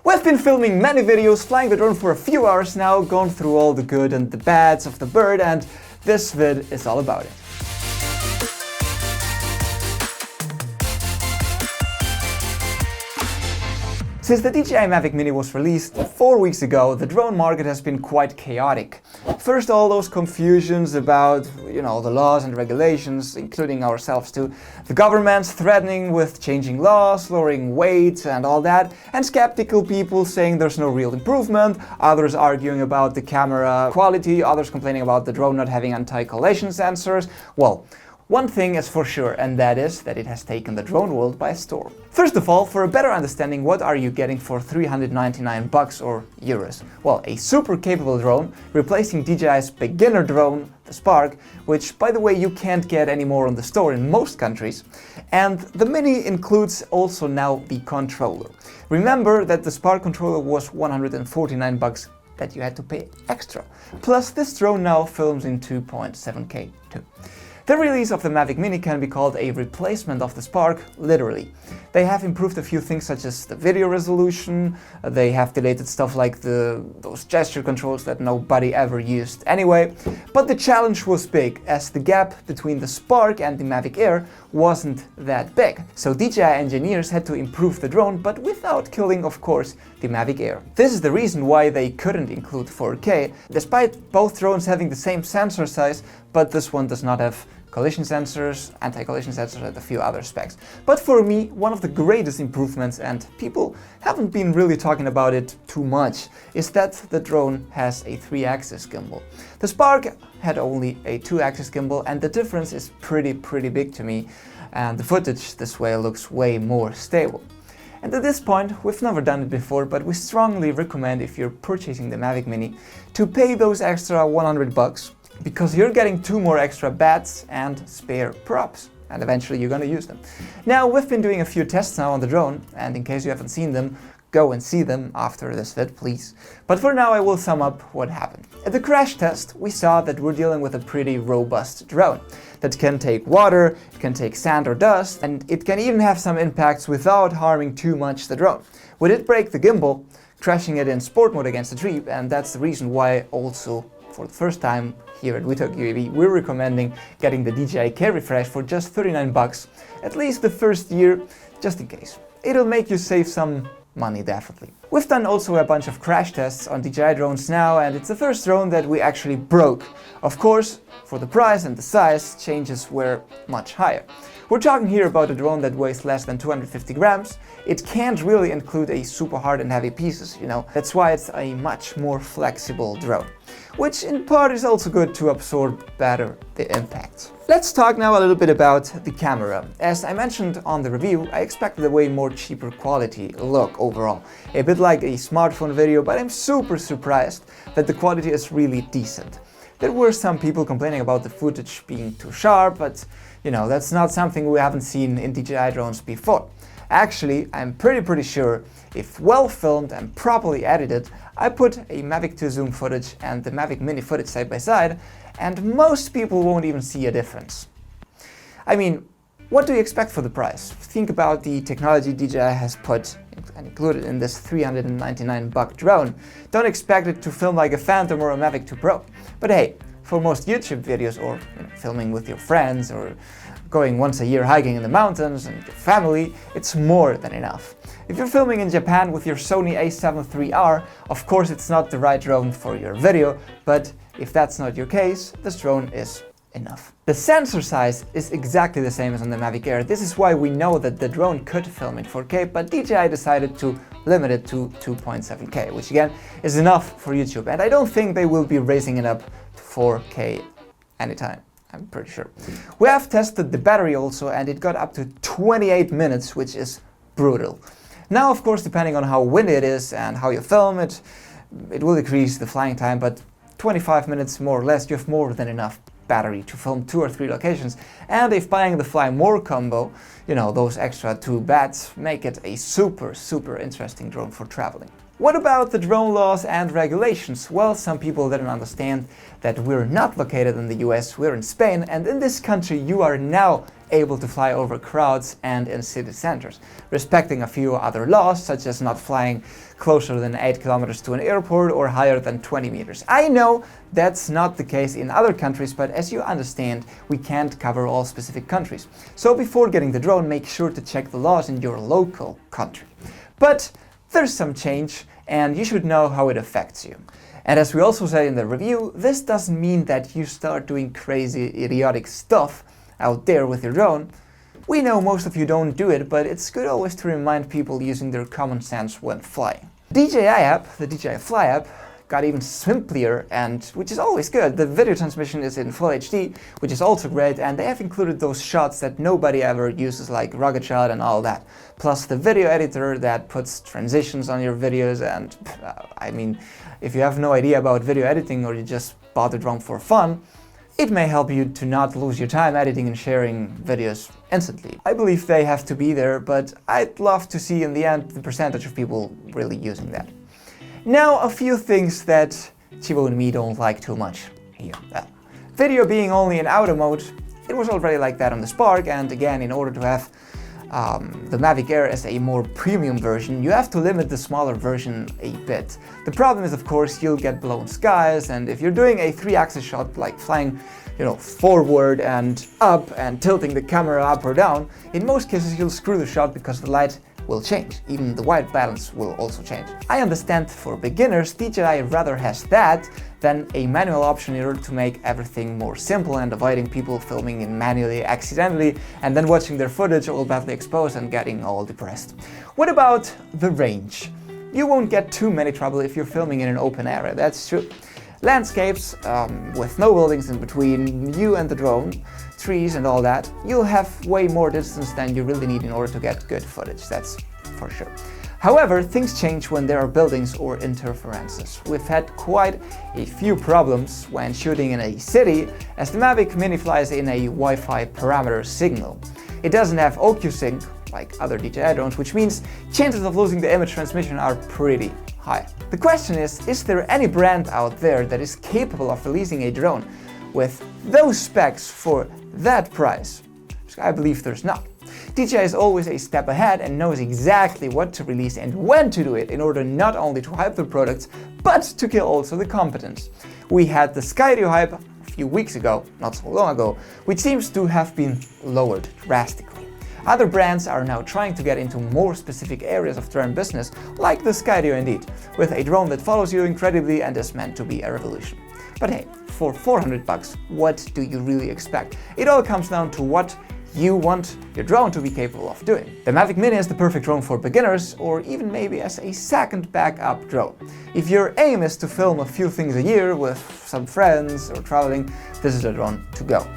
We've been filming many videos, flying the drone for a few hours now, gone through all the good and the bads of the bird, and this vid is all about it. Since the DJI Mavic Mini was released 4 weeks ago, the drone market has been quite chaotic. First, all those confusions about, the laws and regulations, including ourselves too. The governments threatening with changing laws, lowering weight and all that, and skeptical people saying there's no real improvement, others arguing about the camera quality, others complaining about the drone not having anti-collision sensors. Well, one thing is for sure, and that is that it has taken the drone world by storm. First of all, for a better understanding, what are you getting for 399 bucks or euros? Well, a super capable drone replacing DJI's beginner drone, the Spark, which by the way you can't get anymore on the store in most countries. And the Mini includes also now the controller. Remember that the Spark controller was 149 bucks that you had to pay extra. Plus this drone now films in 2.7K too. The release of the Mavic Mini can be called a replacement of the Spark, literally. They have improved a few things such as the video resolution, they have deleted stuff like those gesture controls that nobody ever used anyway. But the challenge was big, as the gap between the Spark and the Mavic Air wasn't that big. So DJI engineers had to improve the drone, but without killing, of course, the Mavic Air. This is the reason why they couldn't include 4K, despite both drones having the same sensor size, but this one does not have collision sensors, anti-collision sensors, and a few other specs. But for me, one of the greatest improvements, and people haven't been really talking about it too much, is that the drone has a 3-axis gimbal. The Spark had only a 2-axis gimbal, and the difference is pretty big to me, and the footage this way looks way more stable. And at this point, we've never done it before, but we strongly recommend, if you're purchasing the Mavic Mini, to pay those extra 100 bucks, because you're getting 2 more extra bats and spare props, and eventually you're gonna use them. Now, we've been doing a few tests now on the drone, and in case you haven't seen them, go and see them after this vid, please. But for now, I will sum up what happened. At the crash test, we saw that we're dealing with a pretty robust drone that can take water, it can take sand or dust, and it can even have some impacts without harming too much the drone. We did break the gimbal, crashing it in sport mode against a tree, and that's the reason why also, for the first time here at WetalkUAV, we're recommending getting the DJI Care Refresh for just 39 bucks, at least the first year, just in case. It'll make you save some money, definitely. We've done also a bunch of crash tests on DJI drones now, and it's the first drone that we actually broke. Of course, for the price and the size, changes were much higher. We're talking here about a drone that weighs less than 250 grams. It can't really include a super hard and heavy pieces, That's why it's a much more flexible drone, which in part is also good to absorb better the impact. Let's talk now a little bit about the camera. As I mentioned on the review, I expected a way more cheaper quality look overall. A bit like a smartphone video, but I'm super surprised that the quality is really decent. There were some people complaining about the footage being too sharp, but that's not something we haven't seen in DJI drones before. Actually, I'm pretty sure if well filmed and properly edited, I put a Mavic 2 zoom footage and the Mavic Mini footage side by side, and most people won't even see a difference. I mean, what do you expect for the price? Think about the technology DJI has put and included in this 399 buck drone. Don't expect it to film like a Phantom or a Mavic 2 Pro. But hey, for most YouTube videos, or filming with your friends, or going once a year hiking in the mountains and your family, it's more than enough. If you're filming in Japan with your Sony a7 IIIR, of course it's not the right drone for your video, but if that's not your case, this drone is enough. The sensor size is exactly the same as on the Mavic Air. This is why we know that the drone could film in 4K, but DJI decided to limit it to 2.7K, which again is enough for YouTube, and I don't think they will be raising it up to 4K anytime. I'm pretty sure. We have tested the battery also, and it got up to 28 minutes, which is brutal. Now, of course, depending on how windy it is and how you film it, it will decrease the flying time, but 25 minutes more or less, you have more than enough battery to film 2 or 3 locations. And if buying the Fly More combo, those extra 2 bats, make it a super interesting drone for traveling. What about the drone laws and regulations? Well, some people didn't understand that we're not located in the US, we're in Spain, and in this country you are now able to fly over crowds and in city centers, respecting a few other laws, such as not flying closer than 8 kilometers to an airport or higher than 20 meters. I know that's not the case in other countries, but as you understand, we can't cover all specific countries. So before getting the drone, make sure to check the laws in your local country. But there's some change, and you should know how it affects you. And as we also said in the review, this doesn't mean that you start doing crazy, idiotic stuff out there with your drone. We know most of you don't do it, but it's good always to remind people using their common sense when flying. DJI app, the DJI Fly app, got even simpler, and which is always good. The video transmission is in full HD, which is also great, and they have included those shots that nobody ever uses, like rugged shot and all that. Plus the video editor that puts transitions on your videos, and I mean, if you have no idea about video editing or you just bought the drone for fun, it may help you to not lose your time editing and sharing videos instantly. I believe they have to be there, but I'd love to see in the end the percentage of people really using that. Now, a few things that Chivo and me don't like too much here. Video being only in auto mode, it was already like that on the Spark, and again, in order to have the Mavic Air as a more premium version, you have to limit the smaller version a bit. The problem is, of course, you'll get blown skies, and if you're doing a 3-axis shot, like flying, forward and up and tilting the camera up or down, in most cases you'll screw the shot because the light will change. Even the white balance will also change. I understand for beginners, DJI rather has that than a manual option in order to make everything more simple and avoiding people filming in manually accidentally and then watching their footage all badly exposed and getting all depressed. What about the range? You won't get too many trouble if you're filming in an open area, that's true. Landscapes with no buildings in between you and the drone, trees and all that, you'll have way more distance than you really need in order to get good footage, that's for sure. However, things change when there are buildings or interferences. We've had quite a few problems when shooting in a city, as the Mavic Mini flies in a Wi-Fi parameter signal. It doesn't have OcuSync like other DJI drones, which means chances of losing the image transmission are pretty high. The question is there any brand out there that is capable of releasing a drone with those specs for that price? I believe there's not. DJI is always a step ahead and knows exactly what to release and when to do it in order not only to hype their products, but to kill also the competence. We had the Skydio hype a few weeks ago, not so long ago, which seems to have been lowered drastically. Other brands are now trying to get into more specific areas of drone business, like the Skydio indeed, with a drone that follows you incredibly and is meant to be a revolution. But hey, for $400, what do you really expect? It all comes down to what you want your drone to be capable of doing. The Mavic Mini is the perfect drone for beginners, or even maybe as a second backup drone. If your aim is to film a few things a year with some friends or traveling, this is the drone to go.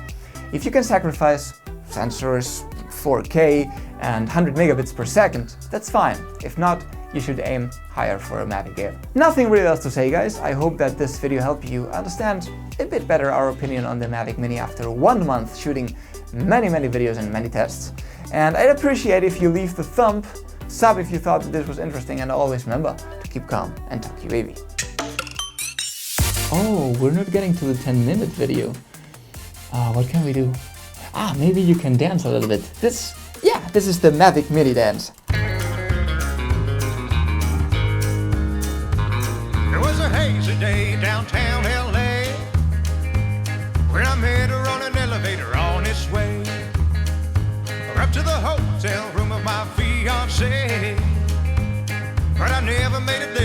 If you can sacrifice sensors, 4K and 100 megabits per second, that's fine. If not, you should aim higher for a Mavic Air. Nothing really else to say, guys. I hope that this video helped you understand a bit better our opinion on the Mavic Mini after 1 month shooting many videos and many tests. And I'd appreciate if you leave the thumb, sub if you thought that this was interesting, and always remember to keep calm and talk UAV. Oh, we're not getting to the 10-minute video. What can we do? Maybe you can dance a little bit. This is the Mavic Mini dance. There was a hazy day downtown LA when I met her on an elevator on its way up to the hotel room of my fiancé, but I never made it there.